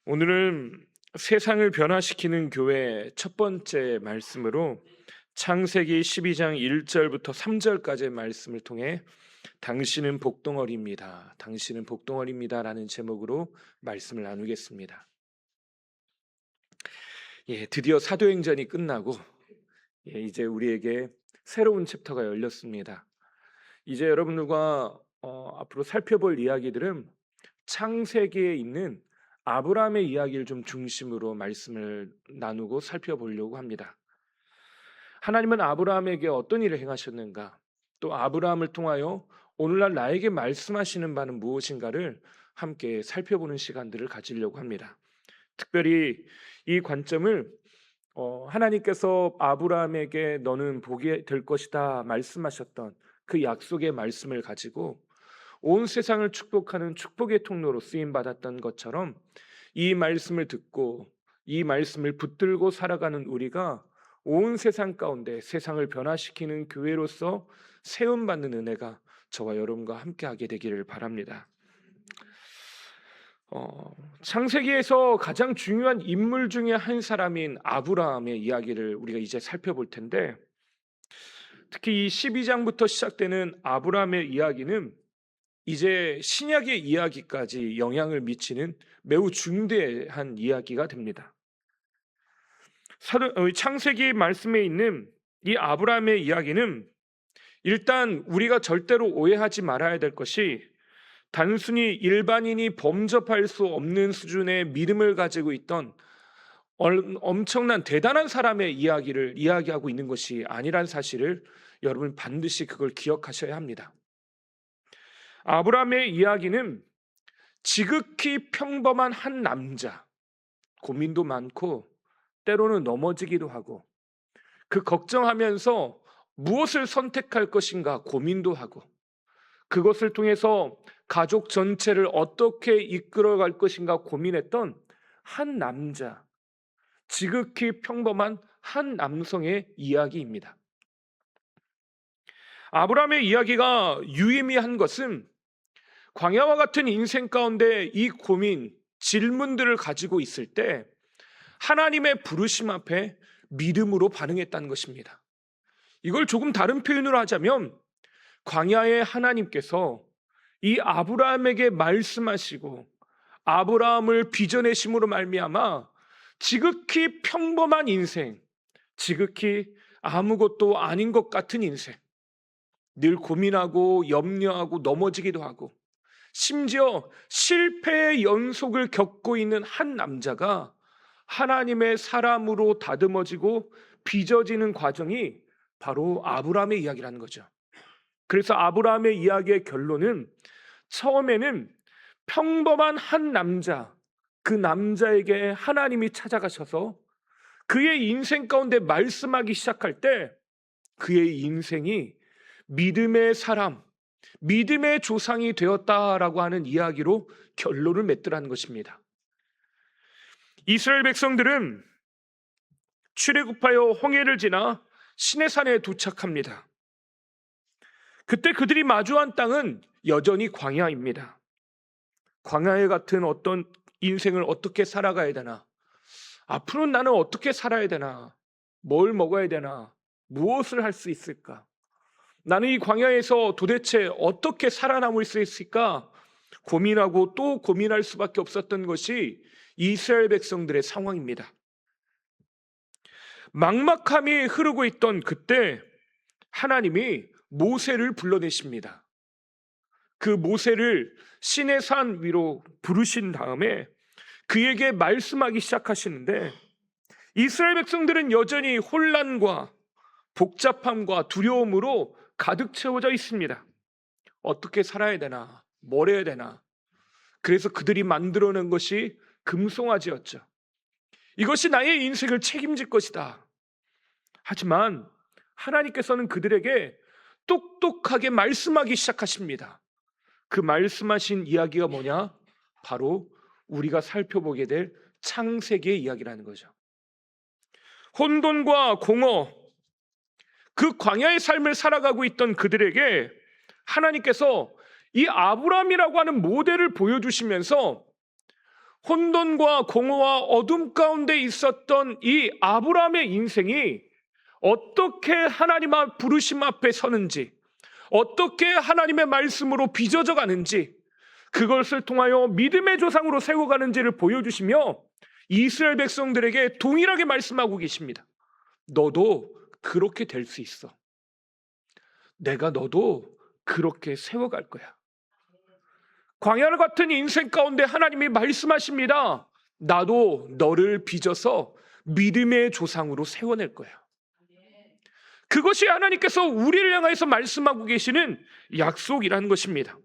오늘은 세상을 변화시키는 교회 첫 번째 말씀으로 창세기 12장 1절부터 3절까지의 말씀을 통해 당신은 복덩어리입니다. 당신은 복덩어리입니다라는 제목으로 말씀을 나누겠습니다. 드디어 사도행전이 끝나고 이제 우리에게 새로운 챕터가 열렸습니다. 이제 여러분들과 앞으로 살펴볼 이야기들은 창세기에 있는 아브라함의 이야기를 좀 중심으로 말씀을 나누고 살펴보려고 합니다. 하나님은 아브라함에게 어떤 일을 행하셨는가, 또 아브라함을 통하여 오늘날 나에게 말씀하시는 바는 무엇인가를 함께 살펴보는 시간들을 가지려고 합니다. 특별히 이 관점을 하나님께서 아브라함에게 너는 복이 될 것이다 말씀하셨던 그 약속의 말씀을 가지고 온 세상을 축복하는 축복의 통로로 쓰임받았던 것처럼 이 말씀을 듣고 이 말씀을 붙들고 살아가는 우리가 온 세상 가운데 세상을 변화시키는 교회로서 세움받는 은혜가 저와 여러분과 함께하게 되기를 바랍니다. 창세기에서 가장 중요한 인물 중에 한 사람인 아브라함의 이야기를 우리가 이제 살펴볼 텐데, 특히 이 12장부터 시작되는 아브라함의 이야기는 이제 신약의 이야기까지 영향을 미치는 매우 중대한 이야기가 됩니다. 창세기 말씀에 있는 이 아브라함의 이야기는 일단 우리가 절대로 오해하지 말아야 될 것이 단순히 일반인이 범접할 수 없는 수준의 믿음을 가지고 있던 엄청난 대단한 사람의 이야기를 이야기하고 있는 것이 아니란 사실을 여러분 반드시 그걸 기억하셔야 합니다. 아브라함의 이야기는 지극히 평범한 한 남자, 고민도 많고 때로는 넘어지기도 하고 그 걱정하면서 무엇을 선택할 것인가 고민도 하고 그것을 통해서 가족 전체를 어떻게 이끌어갈 것인가 고민했던 한 남자, 지극히 평범한 한 남성의 이야기입니다. 아브라함의 이야기가 유의미한 것은 광야와 같은 인생 가운데 이 고민, 질문들을 가지고 있을 때 하나님의 부르심 앞에 믿음으로 반응했다는 것입니다. 이걸 조금 다른 표현으로 하자면 광야의 하나님께서 이 아브라함에게 말씀하시고 아브라함을 빚어내심으로 말미암아 지극히 평범한 인생, 지극히 아무것도 아닌 것 같은 인생, 늘 고민하고 염려하고 넘어지기도 하고 심지어 실패의 연속을 겪고 있는 한 남자가 하나님의 사람으로 다듬어지고 빚어지는 과정이 바로 아브라함의 이야기라는 거죠. 그래서 아브라함의 이야기의 결론은 처음에는 평범한 한 남자, 그 남자에게 하나님이 찾아가셔서 그의 인생 가운데 말씀하기 시작할 때 그의 인생이 믿음의 사람, 믿음의 조상이 되었다라고 하는 이야기로 결론을 맺더라는 것입니다. 이스라엘 백성들은 출애굽하여 홍해를 지나 시내산에 도착합니다. 그때 그들이 마주한 땅은 여전히 광야입니다. 광야에 같은 어떤 인생을 어떻게 살아가야 되나? 앞으로는 나는 어떻게 살아야 되나? 뭘 먹어야 되나? 무엇을 할 수 있을까? 나는 이 광야에서 도대체 어떻게 살아남을 수 있을까? 고민하고 또 고민할 수밖에 없었던 것이 이스라엘 백성들의 상황입니다. 막막함이 흐르고 있던 그때 하나님이 모세를 불러내십니다. 그 모세를 시내산 위로 부르신 다음에 그에게 말씀하기 시작하시는데 이스라엘 백성들은 여전히 혼란과 복잡함과 두려움으로 가득 채워져 있습니다. 어떻게 살아야 되나? 뭘 해야 되나? 그래서 그들이 만들어낸 것이 금송아지였죠. 이것이 나의 인생을 책임질 것이다. 하지만 하나님께서는 그들에게 똑똑하게 말씀하기 시작하십니다. 그 말씀하신 이야기가 뭐냐? 바로 우리가 살펴보게 될 창세기의 이야기라는 거죠. 혼돈과 공허, 그 광야의 삶을 살아가고 있던 그들에게 하나님께서 이 아브라함이라고 하는 모델을 보여주시면서 혼돈과 공허와 어둠 가운데 있었던 이 아브라함의 인생이 어떻게 하나님 앞 부르심 앞에 서는지, 어떻게 하나님의 말씀으로 빚어져 가는지, 그것을 통하여 믿음의 조상으로 세워가는지를 보여주시며 이스라엘 백성들에게 동일하게 말씀하고 계십니다. 너도 그렇게 될 수 있어. 내가 너도 그렇게 세워갈 거야. 광야 같은 인생 가운데 하나님이 말씀하십니다. 나도 너를 빚어서 믿음의 조상으로 세워낼 거야. 그것이 하나님께서 우리를 향해서 말씀하고 계시는 약속이라는 것입니다.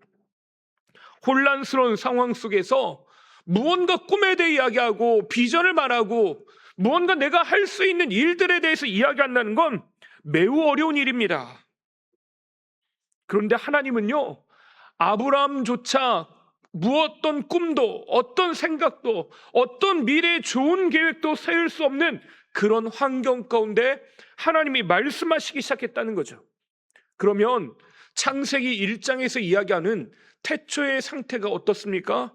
혼란스러운 상황 속에서 무언가 꿈에 대해 이야기하고 비전을 말하고 무언가 내가 할 수 있는 일들에 대해서 이야기한다는 건 매우 어려운 일입니다. 그런데 하나님은요, 아브라함조차 무엇던 꿈도 어떤 생각도 어떤 미래의 좋은 계획도 세울 수 없는 그런 환경 가운데 하나님이 말씀하시기 시작했다는 거죠. 그러면 창세기 1장에서 이야기하는 태초의 상태가 어떻습니까?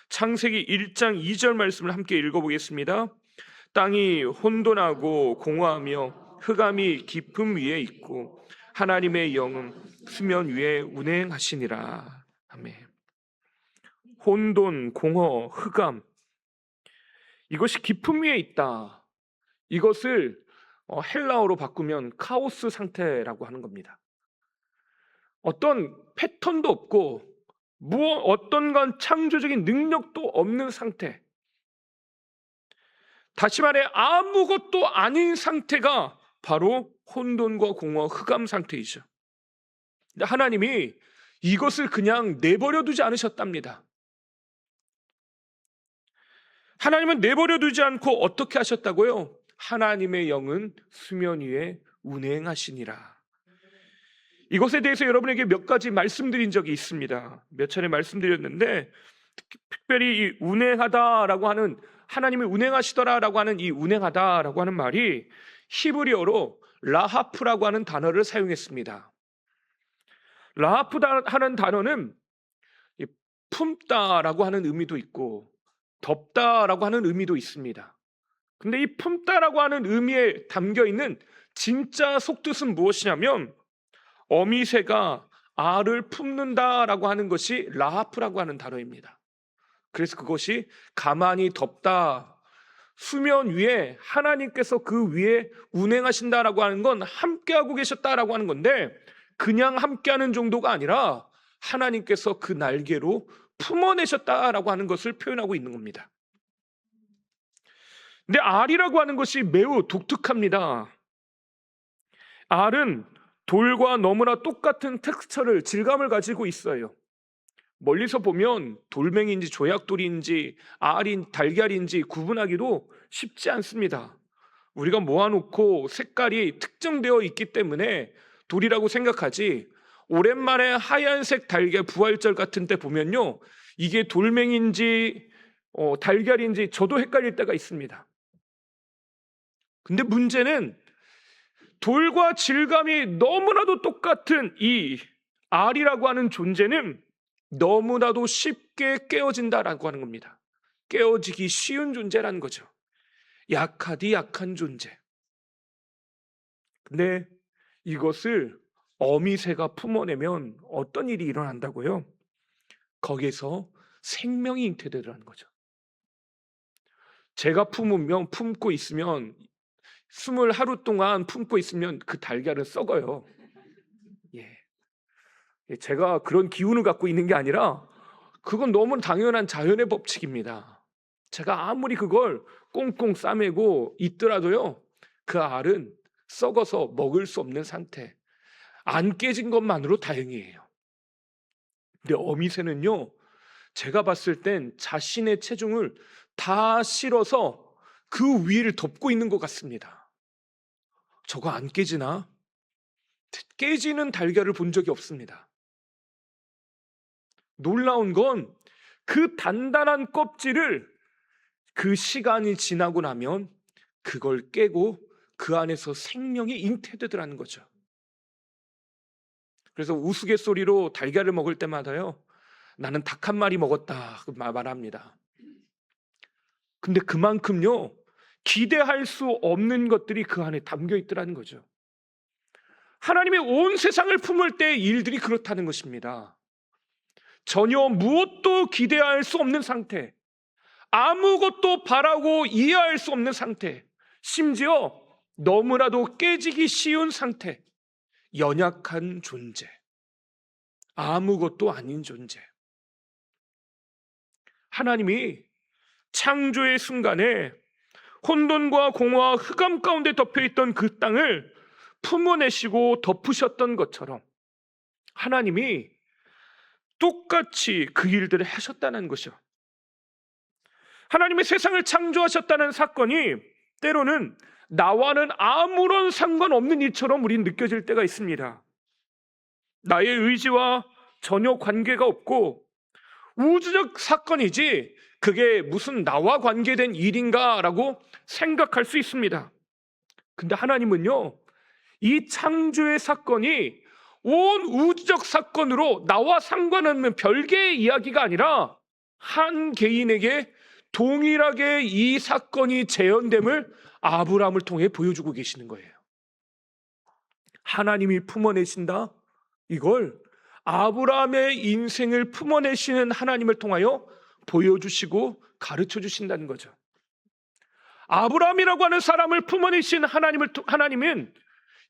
창세기 1장 2절 말씀을 함께 읽어보겠습니다. 땅이 혼돈하고 공허하며 흑암이 깊음 위에 있고 하나님의 영은 수면 위에 운행하시니라. 아멘. 혼돈, 공허, 흑암, 이것이 깊음 위에 있다. 이것을 헬라어로 바꾸면 카오스 상태라고 하는 겁니다. 어떤 패턴도 없고 어떤 건 창조적인 능력도 없는 상태, 다시 말해 아무것도 아닌 상태가 바로 혼돈과 공허, 흑암 상태이죠. 근데 하나님이 이것을 그냥 내버려 두지 않으셨답니다. 하나님은 내버려 두지 않고 어떻게 하셨다고요? 하나님의 영은 수면 위에 운행하시니라. 이것에 대해서 여러분에게 몇 가지 말씀드린 적이 있습니다. 몇 차례 말씀드렸는데 특별히 이 운행하다라고 하는, 하나님이 운행하시더라라고 하는 이 운행하다라고 하는 말이 히브리어로 라하프라고 하는 단어를 사용했습니다. 라하프 하는 단어는 품다라고 하는 의미도 있고 덮다라고 하는 의미도 있습니다. 근데 이 품다라고 하는 의미에 담겨 있는 진짜 속뜻은 무엇이냐면 어미새가 알을 품는다라고 하는 것이 라하프라고 하는 단어입니다. 그래서 그것이 가만히 덮다, 수면 위에 하나님께서 그 위에 운행하신다라고 하는 건 함께하고 계셨다라고 하는 건데, 그냥 함께하는 정도가 아니라 하나님께서 그 날개로 품어내셨다라고 하는 것을 표현하고 있는 겁니다. 근데 알이라고 하는 것이 매우 독특합니다. 알은 돌과 너무나 똑같은 텍스처를, 질감을 가지고 있어요. 멀리서 보면 돌멩이인지 조약돌인지 알인 달걀인지 구분하기도 쉽지 않습니다. 우리가 모아놓고 색깔이 특정되어 있기 때문에 돌이라고 생각하지, 오랜만에 하얀색 달걀 부활절 같은 때 보면요, 이게 돌멩이인지 달걀인지 저도 헷갈릴 때가 있습니다. 근데 문제는 돌과 질감이 너무나도 똑같은 이 알이라고 하는 존재는 너무나도 쉽게 깨어진다라고 하는 겁니다. 깨어지기 쉬운 존재라는 거죠. 약하디 약한 존재. 근데 이것을 어미새가 품어내면 어떤 일이 일어난다고요? 거기에서 생명이 잉태되더라는 거죠. 제가 품고 있으면 20하루 동안 품고 있으면 그 달걀은 썩어요. 예. 제가 그런 기운을 갖고 있는 게 아니라 그건 너무 당연한 자연의 법칙입니다. 제가 아무리 그걸 꽁꽁 싸매고 있더라도요, 그 알은 썩어서 먹을 수 없는 상태, 안 깨진 것만으로 다행이에요. 근데 어미새는요, 제가 봤을 땐 자신의 체중을 다 실어서 그 위를 덮고 있는 것 같습니다. 저거 안 깨지나? 깨지는 달걀을 본 적이 없습니다. 놀라운 건 그 단단한 껍질을 그 시간이 지나고 나면 그걸 깨고 그 안에서 생명이 잉태되더라는 거죠. 그래서 우스갯소리로 달걀을 먹을 때마다요, 나는 닭 한 마리 먹었다 말합니다. 근데 그만큼요, 기대할 수 없는 것들이 그 안에 담겨 있더라는 거죠. 하나님이 온 세상을 품을 때 일들이 그렇다는 것입니다. 전혀 무엇도 기대할 수 없는 상태, 아무것도 바라고 이해할 수 없는 상태, 심지어 너무나도 깨지기 쉬운 상태, 연약한 존재, 아무것도 아닌 존재. 하나님이 창조의 순간에 혼돈과 공허와 흑암 가운데 덮여있던 그 땅을 품어내시고 덮으셨던 것처럼 하나님이 똑같이 그 일들을 하셨다는 것이죠. 하나님의 세상을 창조하셨다는 사건이 때로는 나와는 아무런 상관없는 일처럼 우린 느껴질 때가 있습니다. 나의 의지와 전혀 관계가 없고 우주적 사건이지 그게 무슨 나와 관계된 일인가라고 생각할 수 있습니다. 근데 하나님은요, 이 창조의 사건이 온 우주적 사건으로 나와 상관없는 별개의 이야기가 아니라 한 개인에게 동일하게 이 사건이 재현됨을 아브라함을 통해 보여주고 계시는 거예요. 하나님이 품어내신다? 이걸 아브라함의 인생을 품어내시는 하나님을 통하여 보여주시고 가르쳐 주신다는 거죠. 아브라함이라고 하는 사람을 품어내신 하나님은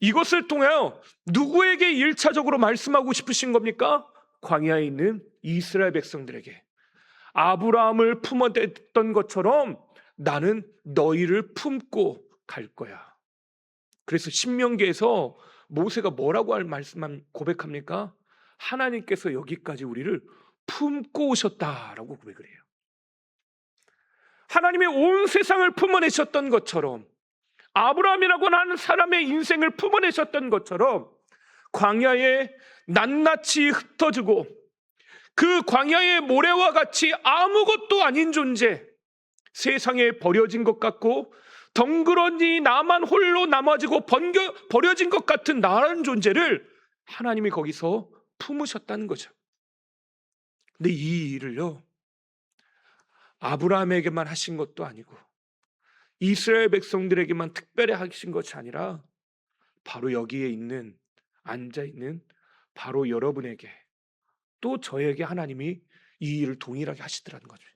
이것을 통하여 누구에게 1차적으로 말씀하고 싶으신 겁니까? 광야에 있는 이스라엘 백성들에게. 아브라함을 품어냈던 것처럼 나는 너희를 품고 갈 거야. 그래서 신명기에서 모세가 뭐라고 고백합니까? 하나님께서 여기까지 우리를 품고 오셨다라고 고백을 해요. 하나님의 온 세상을 품어내셨던 것처럼, 아브라함이라고 하는 사람의 인생을 품어내셨던 것처럼 광야에 낱낱이 흩어지고 그 광야의 모래와 같이 아무것도 아닌 존재, 세상에 버려진 것 같고 덩그러니 나만 홀로 남아지고 버려진 것 같은 나라는 존재를 하나님이 거기서 품으셨다는 거죠. 근데 이 일을요, 아브라함에게만 하신 것도 아니고 이스라엘 백성들에게만 특별히 하신 것이 아니라 바로 여기에 앉아있는 바로 여러분에게, 또 저에게 하나님이 이 일을 동일하게 하시더라는 거죠.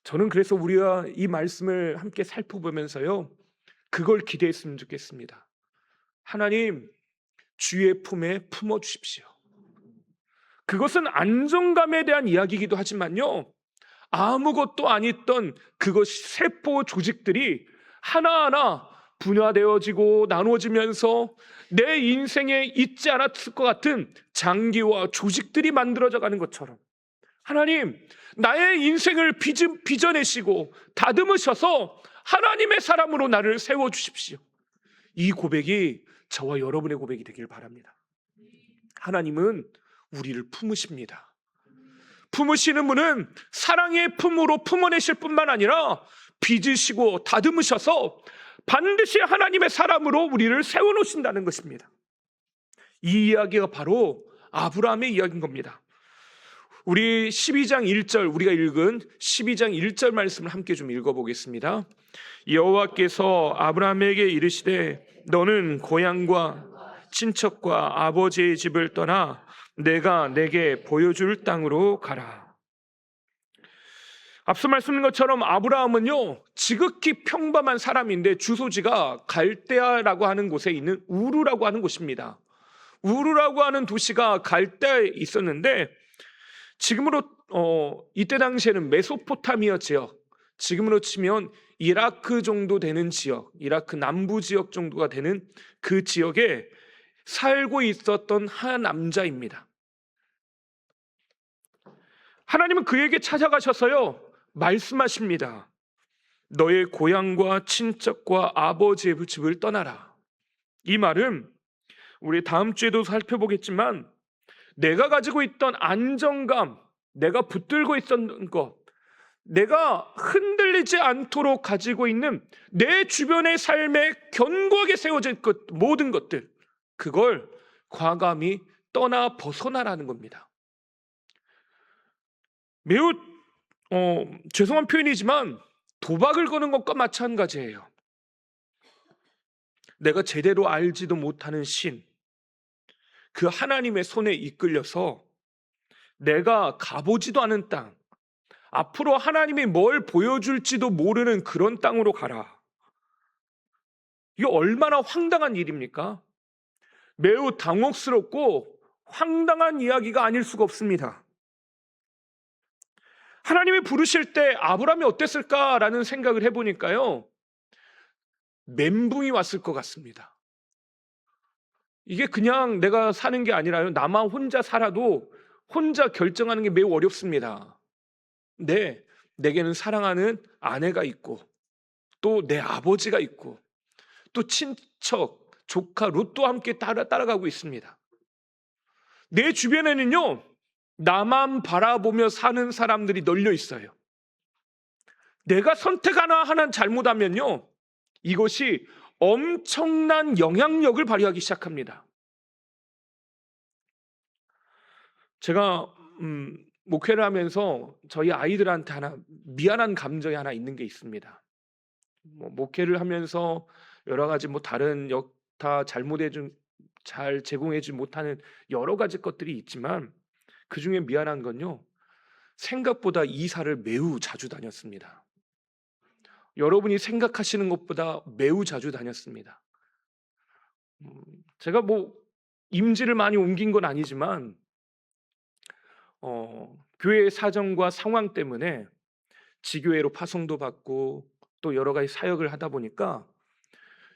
저는 그래서 우리가 이 말씀을 함께 살펴보면서요, 그걸 기대했으면 좋겠습니다. 하나님, 주의 품에 품어주십시오. 그것은 안정감에 대한 이야기이기도 하지만요, 아무것도 아니던 그것이 세포 조직들이 하나하나 분화되어지고 나누어지면서 내 인생에 있지 않았을 것 같은 장기와 조직들이 만들어져 가는 것처럼 하나님, 나의 인생을 빚어내시고 다듬으셔서 하나님의 사람으로 나를 세워주십시오. 이 고백이 저와 여러분의 고백이 되길 바랍니다. 하나님은 우리를 품으십니다. 품으시는 분은 사랑의 품으로 품어내실 뿐만 아니라 빚으시고 다듬으셔서 반드시 하나님의 사람으로 우리를 세워놓으신다는 것입니다. 이 이야기가 바로 아브라함의 이야기인 겁니다. 우리 12장 1절, 우리가 읽은 12장 1절 말씀을 함께 좀 읽어보겠습니다. 여호와께서 아브라함에게 이르시되 너는 고향과 친척과 아버지의 집을 떠나 내가 내게 보여줄 땅으로 가라. 앞서 말씀드린 것처럼 아브라함은요, 지극히 평범한 사람인데 주소지가 갈대아라고 하는 곳에 있는 우르라고 하는 곳입니다. 우르라고 하는 도시가 갈대아에 있었는데 지금으로 이때 당시에는 메소포타미아 지역, 지금으로 치면 이라크 정도 되는 지역, 이라크 남부 지역 정도가 되는 그 지역에 살고 있었던 한 남자입니다. 하나님은 그에게 찾아가셔서요, 말씀하십니다. 너의 고향과 친척과 아버지의 집을 떠나라. 이 말은 우리 다음 주에도 살펴보겠지만 내가 가지고 있던 안정감, 내가 붙들고 있었던 것, 내가 흔들리지 않도록 가지고 있는 내 주변의 삶에 견고하게 세워진 것, 모든 것들, 그걸 과감히 떠나 벗어나라는 겁니다. 매우 죄송한 표현이지만 도박을 거는 것과 마찬가지예요. 내가 제대로 알지도 못하는 신, 그 하나님의 손에 이끌려서 내가 가보지도 않은 땅, 앞으로 하나님이 뭘 보여줄지도 모르는 그런 땅으로 가라. 이게 얼마나 황당한 일입니까? 매우 당혹스럽고 황당한 이야기가 아닐 수가 없습니다. 하나님이 부르실 때 아브라함이 어땠을까라는 생각을 해보니까요, 멘붕이 왔을 것 같습니다. 이게 그냥 내가 사는 게 아니라요, 나만 혼자 살아도 혼자 결정하는 게 매우 어렵습니다. 네, 내게는 사랑하는 아내가 있고, 또 내 아버지가 있고, 또 친척, 조카 롯도 함께 따라가고 있습니다. 내 주변에는요, 나만 바라보며 사는 사람들이 널려 있어요. 내가 선택 하나 잘못하면요, 이것이 엄청난 영향력을 발휘하기 시작합니다. 제가 목회를 하면서 저희 아이들한테 하나 미안한 감정이 하나 있는 게 있습니다. 목회를 하면서 여러 가지 다른 다 잘 제공해주지 못하는 여러 가지 것들이 있지만, 그 중에 미안한 건요, 생각보다 이사를 매우 자주 다녔습니다. 여러분이 생각하시는 것보다 매우 자주 다녔습니다. 제가 임지를 많이 옮긴 건 아니지만 교회 사정과 상황 때문에 지교회로 파송도 받고 또 여러 가지 사역을 하다 보니까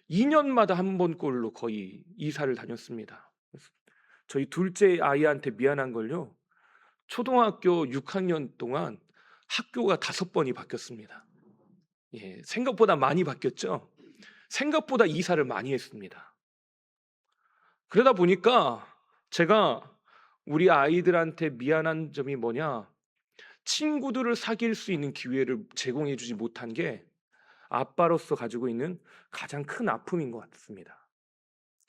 2년마다 한 번꼴로 거의 이사를 다녔습니다. 저희 둘째 아이한테 미안한 걸요, 초등학교 6학년 동안 학교가 5번이 바뀌었습니다. 예, 생각보다 많이 바뀌었죠. 생각보다 이사를 많이 했습니다. 그러다 보니까 제가 우리 아이들한테 미안한 점이 뭐냐, 친구들을 사귈 수 있는 기회를 제공해 주지 못한 게 아빠로서 가지고 있는 가장 큰 아픔인 것 같습니다.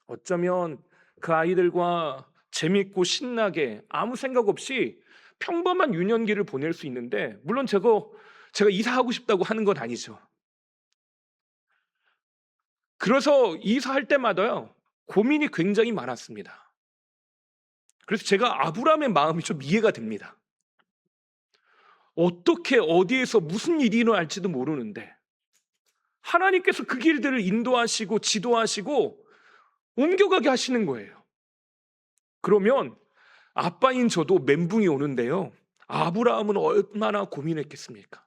어쩌면 그 아이들과 재밌고 신나게 아무 생각 없이 평범한 유년기를 보낼 수 있는데, 물론 제가 이사하고 싶다고 하는 건 아니죠. 그래서 이사할 때마다요, 고민이 굉장히 많았습니다. 그래서 제가 아브라함의 마음이 좀 이해가 됩니다. 어떻게 어디에서 무슨 일이 일어날지도 모르는데 하나님께서 그 길들을 인도하시고 지도하시고 옮겨가게 하시는 거예요. 그러면 아빠인 저도 멘붕이 오는데요, 아브라함은 얼마나 고민했겠습니까?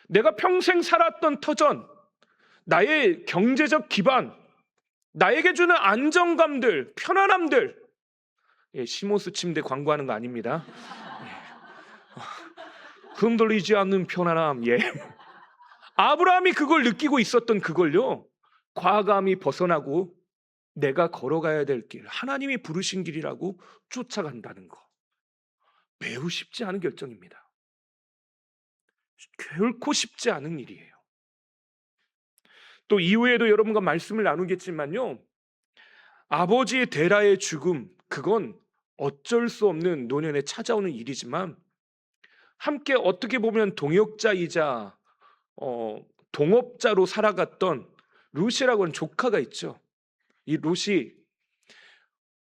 내가 평생 살았던 터전, 나의 경제적 기반, 나에게 주는 안정감들, 편안함들, 시모스 침대 광고하는 거 아닙니다. 흔들리지 않는 편안함. 아브라함이 그걸 느끼고 있었던 그걸요, 과감히 벗어나고 내가 걸어가야 될 길, 하나님이 부르신 길이라고 쫓아간다는 거, 매우 쉽지 않은 결정입니다. 결코 쉽지 않은 일이에요. 또 이후에도 여러분과 말씀을 나누겠지만요, 아버지의 데라의 죽음, 그건 어쩔 수 없는 노년에 찾아오는 일이지만, 함께 어떻게 보면 동역자이자 동업자로 살아갔던 룻이라고 하는 조카가 있죠. 이 룻이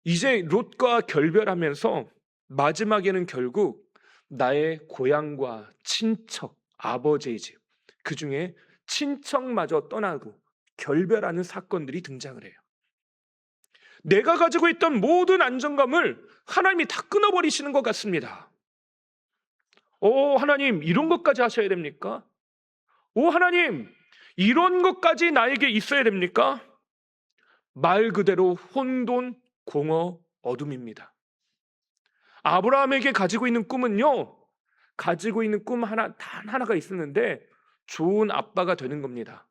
이제 롯과 결별하면서 마지막에는 결국 나의 고향과 친척, 아버지의 집, 그 중에 친척마저 떠나고 결별하는 사건들이 등장을 해요. 내가 가지고 있던 모든 안정감을 하나님이 다 끊어버리시는 것 같습니다. 하나님, 이런 것까지 하셔야 됩니까? 하나님, 이런 것까지 나에게 있어야 됩니까? 말 그대로 혼돈, 공허, 어둠입니다. 아브라함에게 가지고 있는 꿈은요, 가지고 있는 꿈 단 하나가 있었는데 좋은 아빠가 되는 겁니다.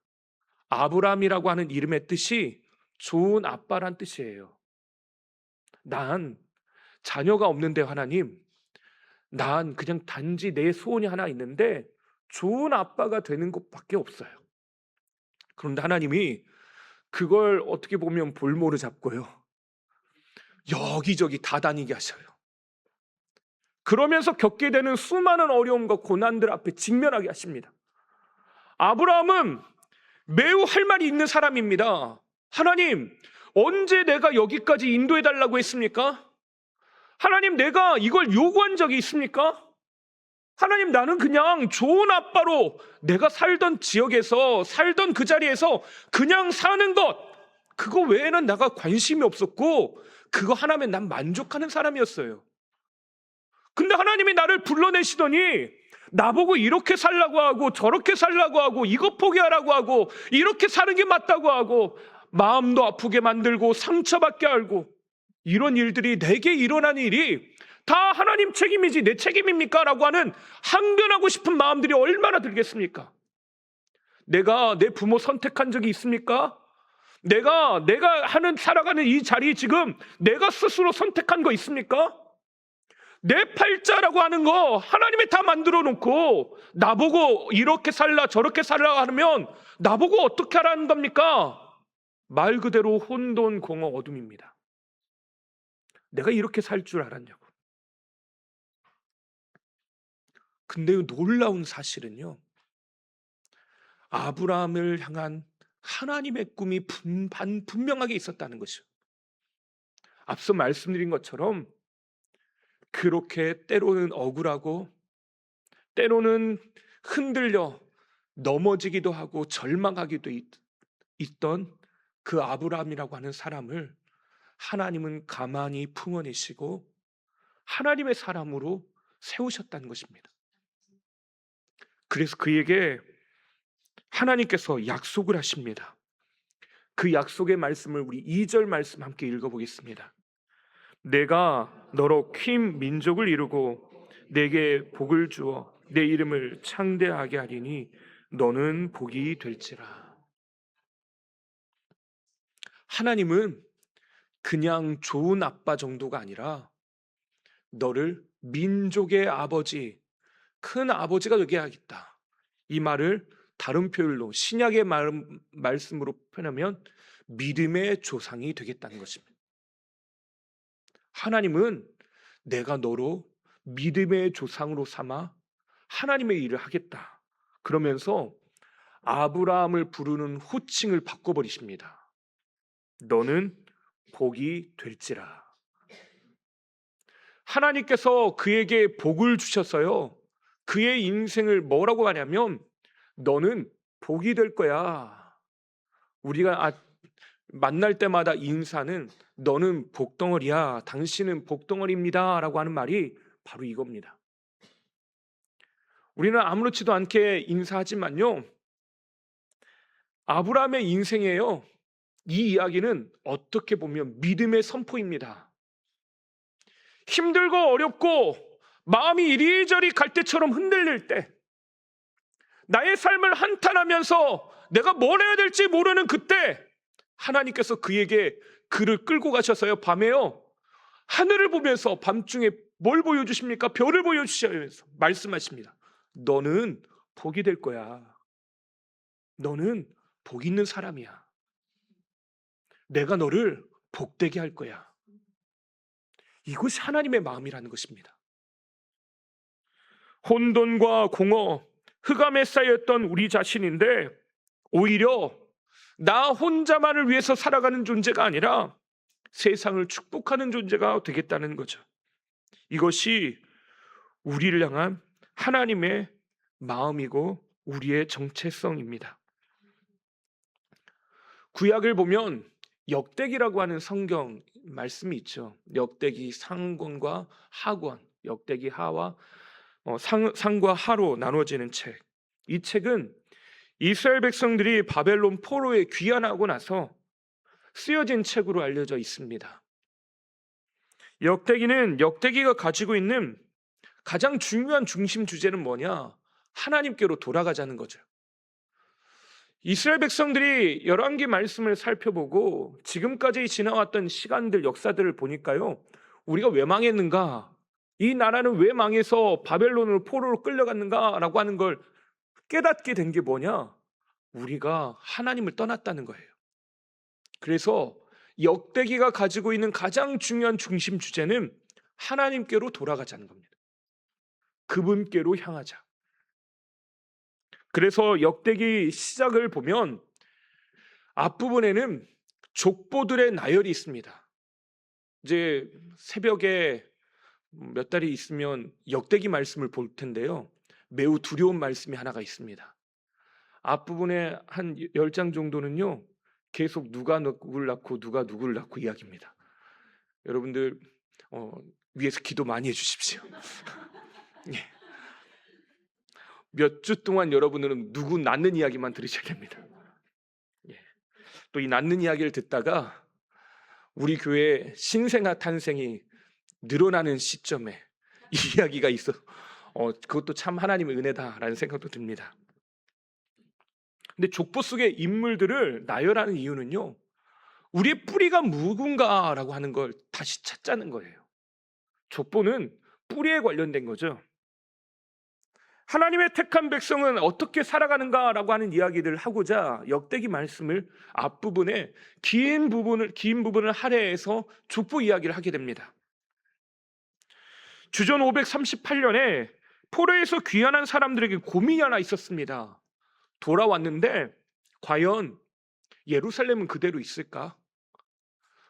아브라함이라고 하는 이름의 뜻이 좋은 아빠란 뜻이에요. 난 자녀가 없는데 하나님, 난 그냥 단지 내 소원이 하나 있는데 좋은 아빠가 되는 것밖에 없어요. 그런데 하나님이 그걸 어떻게 보면 볼모로 잡고요, 여기저기 다 다니게 하셔요. 그러면서 겪게 되는 수많은 어려움과 고난들 앞에 직면하게 하십니다. 아브라함은 매우 할 말이 있는 사람입니다. 하나님, 언제 내가 여기까지 인도해 달라고 했습니까? 하나님, 내가 이걸 요구한 적이 있습니까? 하나님, 나는 그냥 좋은 아빠로 내가 살던 지역에서, 살던 그 자리에서 그냥 사는 것, 그거 외에는 내가 관심이 없었고 그거 하나면 난 만족하는 사람이었어요. 근데 하나님이 나를 불러내시더니 나보고 이렇게 살라고 하고 저렇게 살라고 하고 이거 포기하라고 하고 이렇게 사는 게 맞다고 하고 마음도 아프게 만들고 상처받게 하고, 이런 일들이 내게 일어나는 일이 다 하나님 책임이지 내 책임입니까? 라고 하는 항변하고 싶은 마음들이 얼마나 들겠습니까? 내가 내 부모 선택한 적이 있습니까? 내가 살아가는 이 자리 지금 내가 스스로 선택한 거 있습니까? 내 팔자라고 하는 거 하나님이 다 만들어 놓고 나보고 이렇게 살라 저렇게 살라 하면 나보고 어떻게 하라는 겁니까? 말 그대로 혼돈공허 어둠입니다. 내가 이렇게 살 줄 알았냐고. 근데 놀라운 사실은요, 아브라함을 향한 하나님의 꿈이 분명하게 있었다는 것이죠. 앞서 말씀드린 것처럼 그렇게 때로는 억울하고 때로는 흔들려 넘어지기도 하고 절망하기도 있던 그 아브라함이라고 하는 사람을 하나님은 가만히 품어내시고 하나님의 사람으로 세우셨다는 것입니다. 그래서 그에게 하나님께서 약속을 하십니다. 그 약속의 말씀을 우리 2절 말씀 함께 읽어보겠습니다. 내가 너로 큰 민족을 이루고 내게 복을 주어 내 이름을 창대하게 하리니 너는 복이 될지라. 하나님은 그냥 좋은 아빠 정도가 아니라 너를 민족의 아버지, 큰 아버지가 되게 하겠다. 이 말을 다른 표현로 신약의 말씀으로 표현하면 믿음의 조상이 되겠다는 것입니다. 하나님은 내가 너로 믿음의 조상으로 삼아 하나님의 일을 하겠다. 그러면서 아브라함을 부르는 호칭을 바꿔버리십니다. 너는 복이 될지라. 하나님께서 그에게 복을 주셔서요, 그의 인생을 뭐라고 하냐면 너는 복이 될 거야. 우리가 만날 때마다 인사는 너는 복덩어리야, 당신은 복덩어리입니다 라고 하는 말이 바로 이겁니다. 우리는 아무렇지도 않게 인사하지만요, 아브라함의 인생이에요, 이 이야기는 어떻게 보면 믿음의 선포입니다. 힘들고 어렵고 마음이 이리저리 갈 때처럼 흔들릴 때, 나의 삶을 한탄하면서 내가 뭘 해야 될지 모르는 그때 하나님께서 그에게 그를 끌고 가셔서요, 밤에요 하늘을 보면서 밤중에 뭘 보여주십니까? 별을 보여주시면서 말씀하십니다. 너는 복이 될 거야. 너는 복 있는 사람이야. 내가 너를 복되게 할 거야. 이것이 하나님의 마음이라는 것입니다. 혼돈과 공허, 흑암에 쌓였던 우리 자신인데 오히려 나 혼자만을 위해서 살아가는 존재가 아니라 세상을 축복하는 존재가 되겠다는 거죠. 이것이 우리를 향한 하나님의 마음이고 우리의 정체성입니다. 구약을 보면 역대기라고 하는 성경 말씀이 있죠. 역대기 상권과 하권, 역대기 하와 상과 하로 나눠지는 책. 이 책은 이스라엘 백성들이 바벨론 포로에 귀환하고 나서 쓰여진 책으로 알려져 있습니다. 역대기는 역대기가 가지고 있는 가장 중요한 중심 주제는 뭐냐? 하나님께로 돌아가자는 거죠. 이스라엘 백성들이 열왕기 말씀을 살펴보고 지금까지 지나왔던 시간들, 역사들을 보니까요, 우리가 왜 망했는가? 이 나라는 왜 망해서 바벨론으로 포로로 끌려갔는가? 라고 하는 걸 깨닫게 된 게 뭐냐? 우리가 하나님을 떠났다는 거예요. 그래서 역대기가 가지고 있는 가장 중요한 중심 주제는 하나님께로 돌아가자는 겁니다. 그분께로 향하자. 그래서 역대기 시작을 보면 앞부분에는 족보들의 나열이 있습니다. 이제 새벽에 몇 달이 있으면 역대기 말씀을 볼 텐데요. 매우 두려운 말씀이 하나가 있습니다. 앞부분에 한 10장 정도는요. 계속 누가 누구를 낳고 누가 누구를 낳고 이야기입니다. 여러분들 위에서 기도 많이 해주십시오. 예. 몇 주 동안 여러분들은 누구 낳는 이야기만 들으셔야 됩니다. 예. 또 이 낳는 이야기를 듣다가 우리 교회 신생아 탄생이 늘어나는 시점에 이 이야기가 있어. 그것도 참 하나님의 은혜다라는 생각도 듭니다. 근데 족보 속의 인물들을 나열하는 이유는요, 우리의 뿌리가 누군가라고 하는 걸 다시 찾자는 거예요. 족보는 뿌리에 관련된 거죠. 하나님의 택한 백성은 어떻게 살아가는가라고 하는 이야기들을 하고자 역대기 말씀을 앞부분에 긴 부분을 할애해서 족보 이야기를 하게 됩니다. 주전 538년에 포로에서 귀환한 사람들에게 고민이 하나 있었습니다. 돌아왔는데 과연 예루살렘은 그대로 있을까?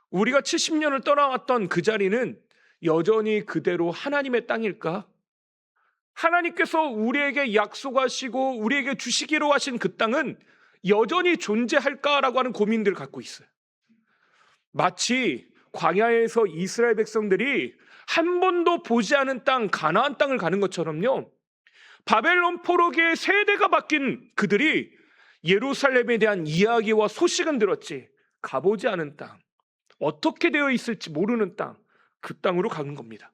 우리가 70년을 떠나왔던 그 자리는 여전히 그대로 하나님의 땅일까? 하나님께서 우리에게 약속하시고 우리에게 주시기로 하신 그 땅은 여전히 존재할까라고 하는 고민들을 갖고 있어요. 마치 광야에서 이스라엘 백성들이 한 번도 보지 않은 땅, 가나안 땅을 가는 것처럼요, 바벨론 포로기의 세대가 바뀐 그들이 예루살렘에 대한 이야기와 소식은 들었지 가보지 않은 땅, 어떻게 되어 있을지 모르는 땅, 그 땅으로 가는 겁니다.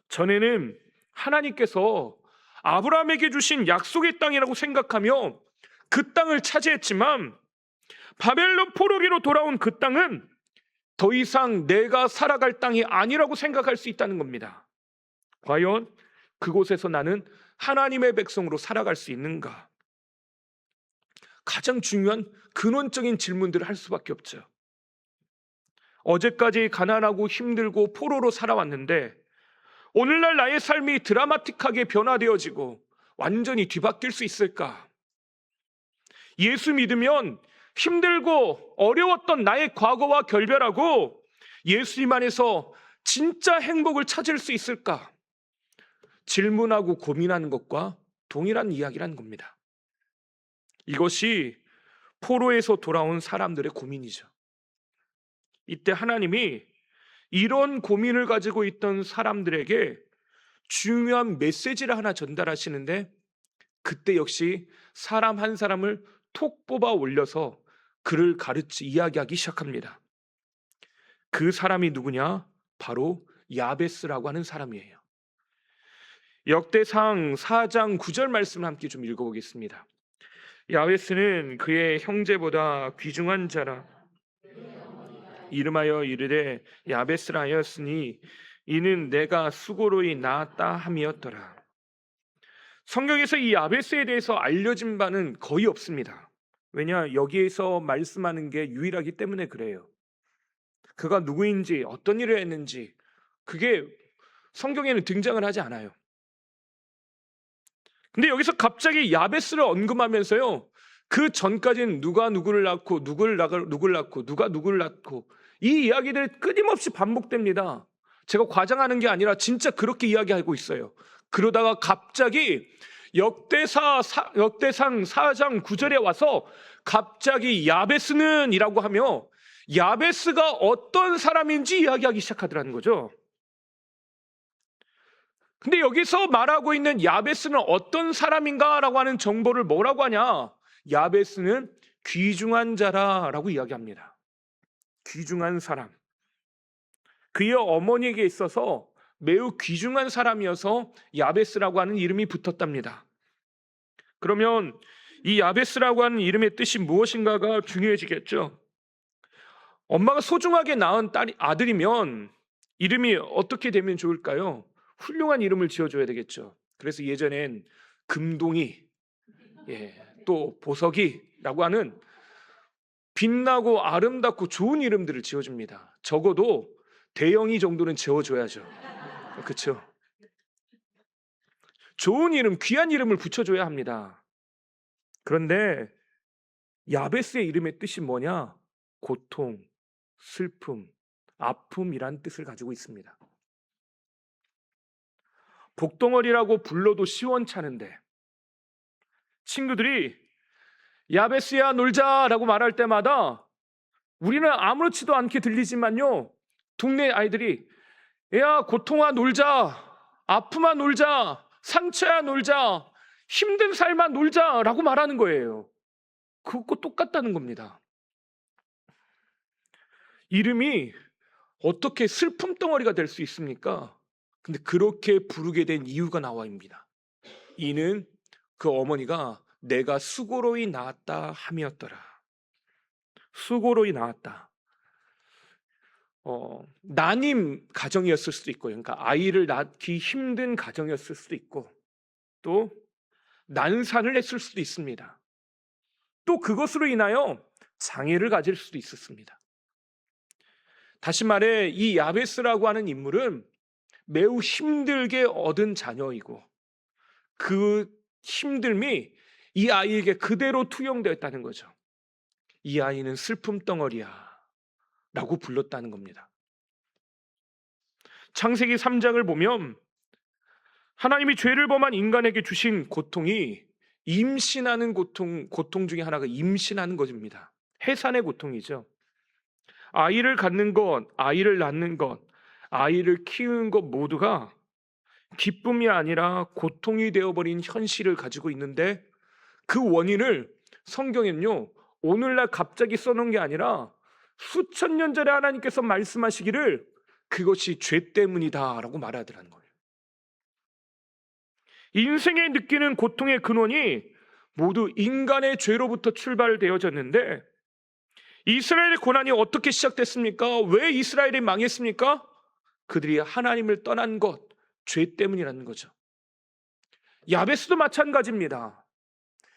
전에는 하나님께서 아브라함에게 주신 약속의 땅이라고 생각하며 그 땅을 차지했지만 바벨론 포로기로 돌아온 그 땅은 더 이상 내가 살아갈 땅이 아니라고 생각할 수 있다는 겁니다. 과연 그곳에서 나는 하나님의 백성으로 살아갈 수 있는가? 가장 중요한 근원적인 질문들을 할 수밖에 없죠. 어제까지 가난하고 힘들고 포로로 살아왔는데 오늘날 나의 삶이 드라마틱하게 변화되어지고 완전히 뒤바뀔 수 있을까? 예수 믿으면 힘들고 어려웠던 나의 과거와 결별하고 예수님 안에서 진짜 행복을 찾을 수 있을까? 질문하고 고민하는 것과 동일한 이야기라는 겁니다. 이것이 포로에서 돌아온 사람들의 고민이죠. 이때 하나님이 이런 고민을 가지고 있던 사람들에게 중요한 메시지를 하나 전달하시는데, 그때 역시 사람 한 사람을 톡 뽑아 올려서 그를 이야기하기 시작합니다. 그 사람이 누구냐? 바로 야베스라고 하는 사람이에요. 역대상 4장 9절 말씀을 함께 좀 읽어보겠습니다. 야베스는 그의 형제보다 귀중한 자라 이름하여 이르되 야베스라 하였으니 이는 내가 수고로이 낳았다 함이었더라. 성경에서 이 야베스에 대해서 알려진 바는 거의 없습니다. 왜냐, 여기에서 말씀하는 게 유일하기 때문에 그래요. 그가 누구인지 어떤 일을 했는지 그게 성경에는 등장을 하지 않아요. 근데 여기서 갑자기 야베스를 언급하면서요, 그 전까지는 누가 누구를 낳고 누구를 낳고 누가 누구를 낳고 이 이야기들이 끊임없이 반복됩니다. 제가 과장하는 게 아니라 진짜 그렇게 이야기하고 있어요. 그러다가 갑자기 역대상 4장 9절에 와서 갑자기 야베스는 이라고 하며 야베스가 어떤 사람인지 이야기하기 시작하더라는 거죠. 근데 여기서 말하고 있는 야베스는 어떤 사람인가라고 하는 정보를 뭐라고 하냐? 야베스는 귀중한 자라라고 이야기합니다. 귀중한 사람. 그의 어머니에게 있어서 매우 귀중한 사람이어서 야베스라고 하는 이름이 붙었답니다. 그러면 이 야베스라고 하는 이름의 뜻이 무엇인가가 중요해지겠죠. 엄마가 소중하게 낳은 아들이면 이름이 어떻게 되면 좋을까요? 훌륭한 이름을 지어줘야 되겠죠. 그래서 예전엔 금동이, 또 보석이라고 하는 빛나고 아름답고 좋은 이름들을 지어줍니다. 적어도 대영이 정도는 지어줘야죠. 그렇죠? 좋은 이름, 귀한 이름을 붙여줘야 합니다. 그런데 야베스의 이름의 뜻이 뭐냐? 고통, 슬픔, 아픔이란 뜻을 가지고 있습니다. 복덩어리라고 불러도 시원찮은데 친구들이 야베스야 놀자라고 말할 때마다 우리는 아무렇지도 않게 들리지만요, 동네 아이들이 야 고통아 놀자, 아픔아 놀자, 상처야 놀자, 힘든 삶아 놀자라고 말하는 거예요. 그것과 똑같다는 겁니다. 이름이 어떻게 슬픔 덩어리가 될 수 있습니까? 근데 그렇게 부르게 된 이유가 나와입니다. 이는 그 어머니가 내가 수고로이 낳았다 함이었더라. 수고로이 낳았다. 난임 가정이었을 수도 있고, 그러니까 아이를 낳기 힘든 가정이었을 수도 있고, 또 난산을 했을 수도 있습니다. 또 그것으로 인하여 장애를 가질 수도 있었습니다. 다시 말해 이 야베스라고 하는 인물은 매우 힘들게 얻은 자녀이고 그 힘듦이 이 아이에게 그대로 투영되었다는 거죠. 이 아이는 슬픔 덩어리야 라고 불렀다는 겁니다. 창세기 3장을 보면 하나님이 죄를 범한 인간에게 주신 고통이 임신하는 고통 중에 하나가 임신하는 것입니다. 해산의 고통이죠. 아이를 갖는 것, 아이를 낳는 것, 아이를 키우는 것 모두가 기쁨이 아니라 고통이 되어버린 현실을 가지고 있는데 그 원인을 성경에는요, 오늘날 갑자기 써놓은 게 아니라 수천 년 전에 하나님께서 말씀하시기를 그것이 죄 때문이다 라고 말하더라는 거예요. 인생에 느끼는 고통의 근원이 모두 인간의 죄로부터 출발되어졌는데 이스라엘의 고난이 어떻게 시작됐습니까? 왜 이스라엘이 망했습니까? 그들이 하나님을 떠난 것, 죄 때문이라는 거죠. 야베스도 마찬가지입니다.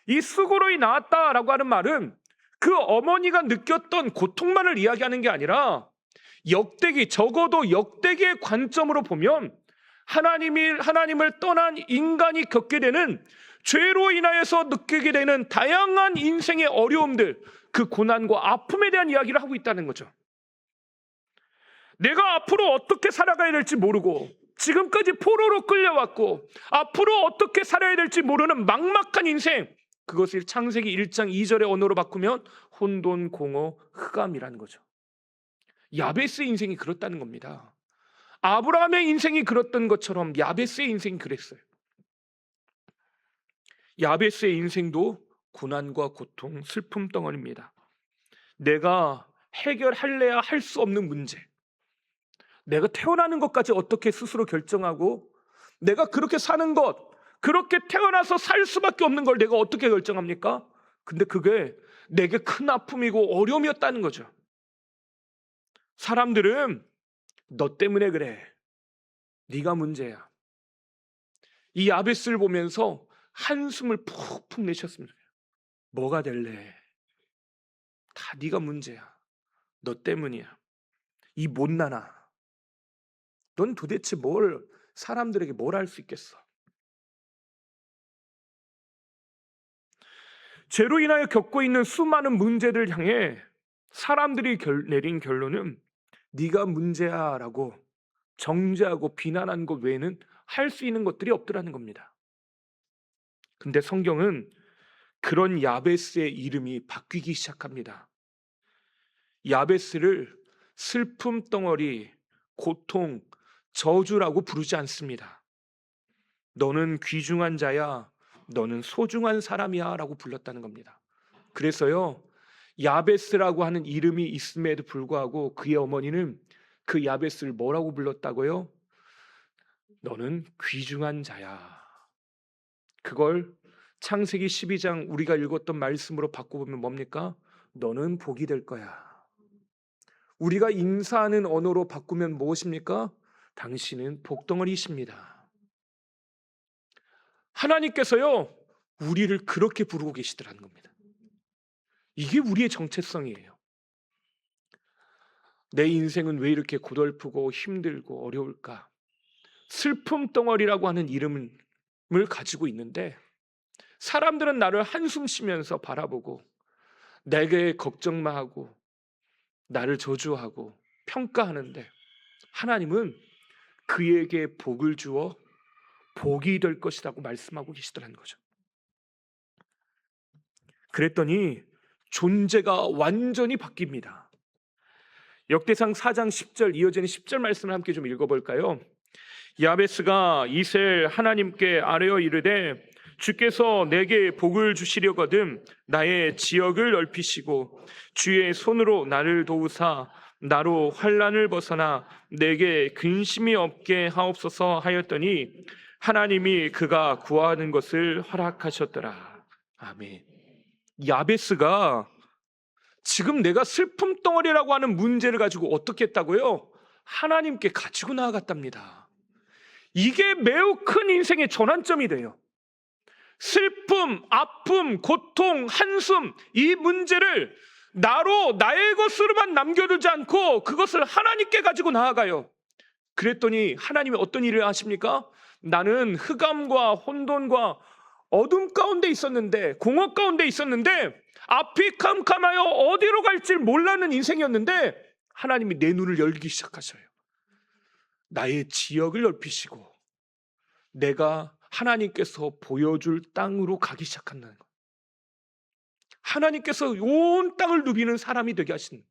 이 수고로이 낳았다라고 하는 말은 그 어머니가 느꼈던 고통만을 이야기하는 게 아니라 적어도 역대기의 관점으로 보면 하나님을 떠난 인간이 겪게 되는 죄로 인하여서 느끼게 되는 다양한 인생의 어려움들, 그 고난과 아픔에 대한 이야기를 하고 있다는 거죠. 내가 앞으로 어떻게 살아가야 될지 모르고 지금까지 포로로 끌려왔고 앞으로 어떻게 살아야 될지 모르는 막막한 인생, 그것을 창세기 1장 2절의 언어로 바꾸면 혼돈, 공허, 흑암이라는 거죠. 야베스의 인생이 그렇다는 겁니다. 아브라함의 인생이 그랬던 것처럼 야베스의 인생이 그랬어요. 야베스의 인생도 고난과 고통, 슬픔 덩어리입니다. 내가 해결할래야 할 수 없는 문제, 내가 태어나는 것까지 어떻게 스스로 결정하고 내가 그렇게 사는 것, 그렇게 태어나서 살 수밖에 없는 걸 내가 어떻게 결정합니까? 근데 그게 내게 큰 아픔이고 어려움이었다는 거죠. 사람들은 너 때문에 그래, 네가 문제야. 이 야베스를 보면서 한숨을 푹푹 내셨습니다. 뭐가 될래? 다 네가 문제야. 너 때문이야. 이 못나나. 넌 도대체 사람들에게 뭘 할 수 있겠어? 죄로 인하여 겪고 있는 수많은 문제들 향해 사람들이 내린 결론은 네가 문제야 라고 정죄하고 비난하는 것 외에는 할 수 있는 것들이 없더라는 겁니다. 근데 성경은 그런 야베스의 이름이 바뀌기 시작합니다. 야베스를 슬픔 덩어리, 고통, 저주라고 부르지 않습니다. 너는 귀중한 자야, 너는 소중한 사람이야 라고 불렀다는 겁니다. 그래서요, 야베스라고 하는 이름이 있음에도 불구하고 그의 어머니는 그 야베스를 뭐라고 불렀다고요? 너는 귀중한 자야. 그걸 창세기 12장 우리가 읽었던 말씀으로 바꿔보면 뭡니까? 너는 복이 될 거야. 우리가 인사하는 언어로 바꾸면 무엇입니까? 당신은 복덩어리이십니다. 하나님께서요, 우리를 그렇게 부르고 계시더라는 겁니다. 이게 우리의 정체성이에요. 내 인생은 왜 이렇게 고달프고 힘들고 어려울까? 슬픔 덩어리라고 하는 이름은 가지고 있는데 사람들은 나를 한숨 쉬면서 바라보고 내게 걱정만 하고 나를 저주하고 평가하는데 하나님은 그에게 복을 주어 복이 될 것이라고 말씀하고 계시더라는 거죠. 그랬더니 존재가 완전히 바뀝니다. 역대상 4장 10절 이어지는 10절 말씀을 함께 좀 읽어볼까요? 야베스가 이스라엘 하나님께 아뢰어 이르되 주께서 내게 복을 주시려거든 나의 지역을 넓히시고 주의 손으로 나를 도우사 나로 환난을 벗어나 내게 근심이 없게 하옵소서 하였더니 하나님이 그가 구하는 것을 허락하셨더라. 아멘. 야베스가 지금 내가 슬픔 덩어리라고 하는 문제를 가지고 어떻게 했다고요? 하나님께 가지고 나아갔답니다. 이게 매우 큰 인생의 전환점이 돼요. 슬픔, 아픔, 고통, 한숨, 이 문제를 나로 나의 것으로만 남겨두지 않고 그것을 하나님께 가지고 나아가요. 그랬더니 하나님이 어떤 일을 하십니까? 나는 흑암과 혼돈과 어둠 가운데 있었는데, 공허 가운데 있었는데 앞이 캄캄하여 어디로 갈지 몰라는 인생이었는데 하나님이 내 눈을 열기 시작하셔요. 나의 지역을 넓히시고 내가 하나님께서 보여줄 땅으로 가기 시작한다는 것. 하나님께서 온 땅을 누비는 사람이 되게 하신,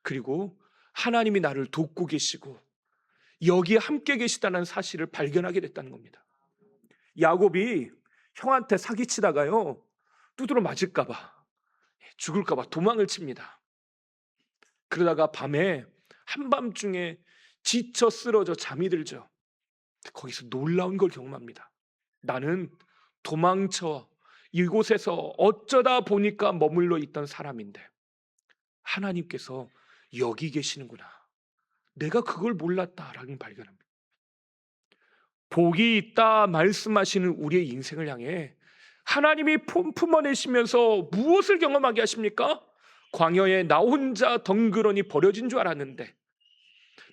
그리고 하나님이 나를 돕고 계시고 여기에 함께 계시다는 사실을 발견하게 됐다는 겁니다. 야곱이 형한테 사기치다가요 두드러 맞을까봐, 죽을까봐 도망을 칩니다. 그러다가 밤에 한밤중에 지쳐 쓰러져 잠이 들죠. 거기서 놀라운 걸 경험합니다. 나는 도망쳐 이곳에서 어쩌다 보니까 머물러 있던 사람인데 하나님께서 여기 계시는구나. 내가 그걸 몰랐다라는 발견합니다. 복이 있다 말씀하시는 우리의 인생을 향해 하나님이 품어내시면서 무엇을 경험하게 하십니까? 광야에 나 혼자 덩그러니 버려진 줄 알았는데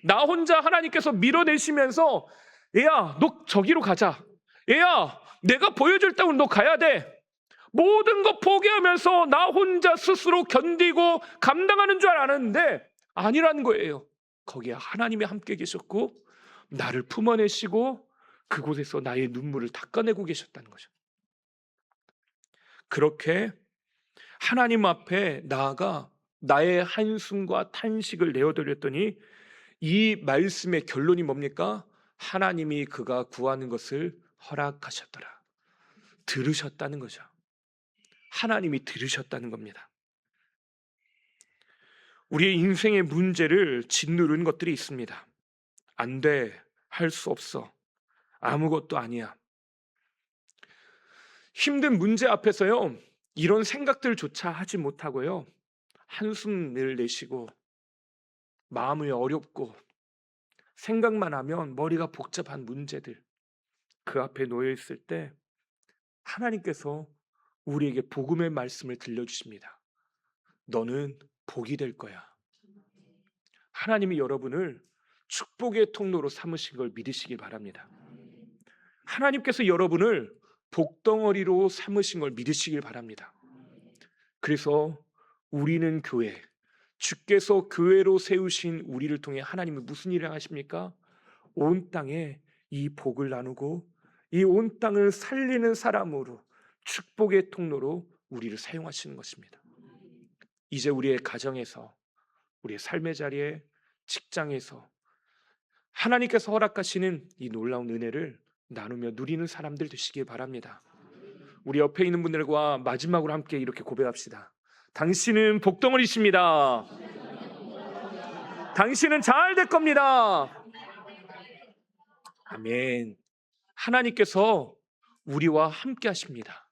나 혼자 하나님께서 밀어내시면서 얘야 너 저기로 가자, 얘야 내가 보여줄 땅으로 너 가야 돼, 모든 거 포기하면서 나 혼자 스스로 견디고 감당하는 줄 알았는데 아니라는 거예요. 거기에 하나님이 함께 계셨고 나를 품어내시고 그곳에서 나의 눈물을 닦아내고 계셨다는 거죠. 그렇게 하나님 앞에 나아가 나의 한숨과 탄식을 내어드렸더니 이 말씀의 결론이 뭡니까? 하나님이 그가 구하는 것을 허락하셨더라. 들으셨다는 거죠. 하나님이 들으셨다는 겁니다. 우리의 인생의 문제를 짓누르는 것들이 있습니다. 안 돼, 할 수 없어, 아무것도 아니야. 힘든 문제 앞에서요 이런 생각들조차 하지 못하고요 한숨을 내쉬고 마음이 어렵고 생각만 하면 머리가 복잡한 문제들 그 앞에 놓여 있을 때 하나님께서 우리에게 복음의 말씀을 들려주십니다. 너는 복이 될 거야. 하나님이 여러분을 축복의 통로로 삼으신 걸 믿으시길 바랍니다. 하나님께서 여러분을 복덩어리로 삼으신 걸 믿으시길 바랍니다. 그래서 우리는 교회, 주께서 교회로 세우신 우리를 통해 하나님이 무슨 일을 하십니까? 온 땅에 이 복을 나누고 이 온 땅을 살리는 사람으로 축복의 통로로 우리를 사용하시는 것입니다. 이제 우리의 가정에서, 우리의 삶의 자리에, 직장에서 하나님께서 허락하시는 이 놀라운 은혜를 나누며 누리는 사람들 되시길 바랍니다. 우리 옆에 있는 분들과 마지막으로 함께 이렇게 고백합시다. 당신은 복덩어리십니다. 당신은 잘 될 겁니다. 아멘. 하나님께서 우리와 함께 하십니다.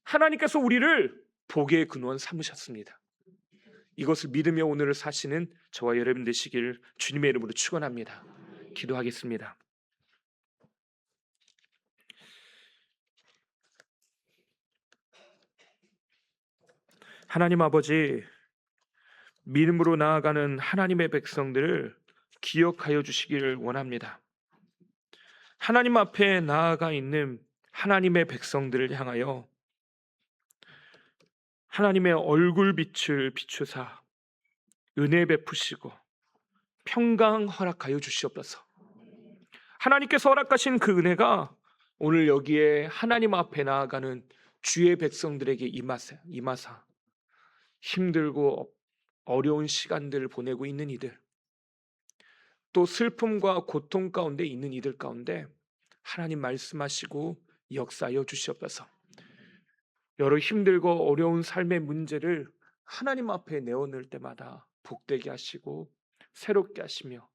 하나님께서 우리를 복의 근원 삼으셨습니다. 이것을 믿으며 오늘을 사시는 저와 여러분 되시길 주님의 이름으로 축원합니다. 기도하겠습니다. 하나님 아버지, 믿음으로 나아가는 하나님의 백성들을 기억하여 주시기를 원합니다. 하나님 앞에 나아가 있는 하나님의 백성들을 향하여 하나님의 얼굴빛을 비추사 은혜 베푸시고 평강 허락하여 주시옵소서. 하나님께서 허락하신 그 은혜가 오늘 여기에 하나님 앞에 나아가는 주의 백성들에게 임하사 힘들고 어려운 시간들을 보내고 있는 이들, 또 슬픔과 고통 가운데 있는 이들 가운데 하나님 말씀하시고 역사하여 주시옵소서. 여러 힘들고 어려운 삶의 문제를 하나님 앞에 내어놓을 때마다 복되게 하시고 새롭게 하시며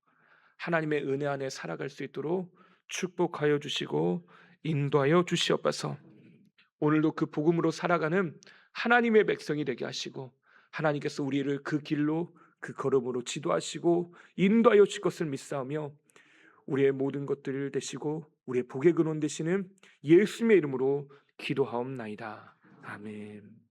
하나님의 은혜 안에 살아갈 수 있도록 축복하여 주시고 인도하여 주시옵소서. 오늘도 그 복음으로 살아가는 하나님의 백성이 되게 하시고 하나님께서 우리를 그 길로 그 걸음으로 지도하시고 인도하여 주실 것을 믿사오며 우리의 모든 것들을 되시고 우리의 복의 근원 되시는 예수님의 이름으로 기도하옵나이다. 아멘.